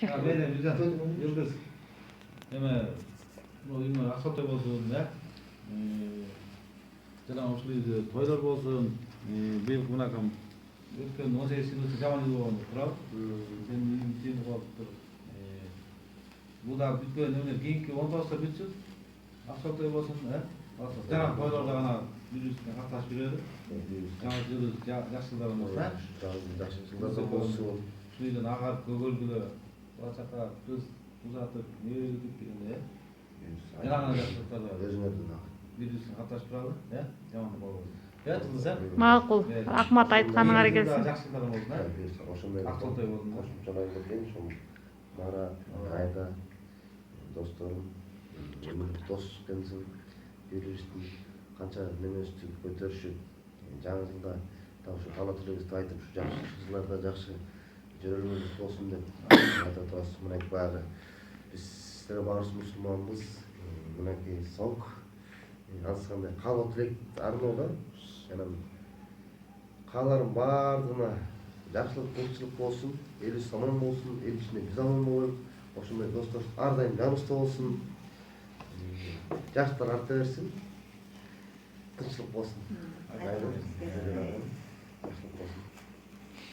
Mene Bircan, Yıldız. Hemen bu yine Aksoy olsun ya. Jana ушли toylar bolsun, bel bunakam өткен 18 жылдық жаман жыл болғанда тұрап, сен үйін қалып тұр. Бұл да бүткөн өмір кейінгі 19-та бүтсін, Ақсоқтай болсын, жаңағы тойларда ғана бюджетке қатысып жүреді. Жаңа жылы жақсы жылдар болса, жақсы жылдарда болсын. Шүйден ағарып көгөлгілі, бала-шақа қыз ұзатып, не өтіп дегенде, жаңа жақсылықтарда бюджетке қатысып тұрады, жаман болған. Мақұл, Ахмат айтқаныңа келсін. Ақсоқтай болсын. Қосымшалай келген, сол Марат, Айда, достарым, дос келсін, бюджеттің қанша неместі көтерішіп, жаңа жылда таушы қала тілегізді айтып, жақсы жылдарда жақсы жүреліміз болсын деп айта тұрасыз. Мінекі бағы, біз сіздер бағырсы мұсылманбыз, мінекі сауқ, аңсықандай қала тілек арнауға, қалалардың бардығына жақсылық, көпшілік болсын, ел іші аман болсын, ел ішінде біз аман болайық, осындай достар ардайым жанысты болсын, жақсылар арта берсін, тыныштық болсын. Жақсылық болсын.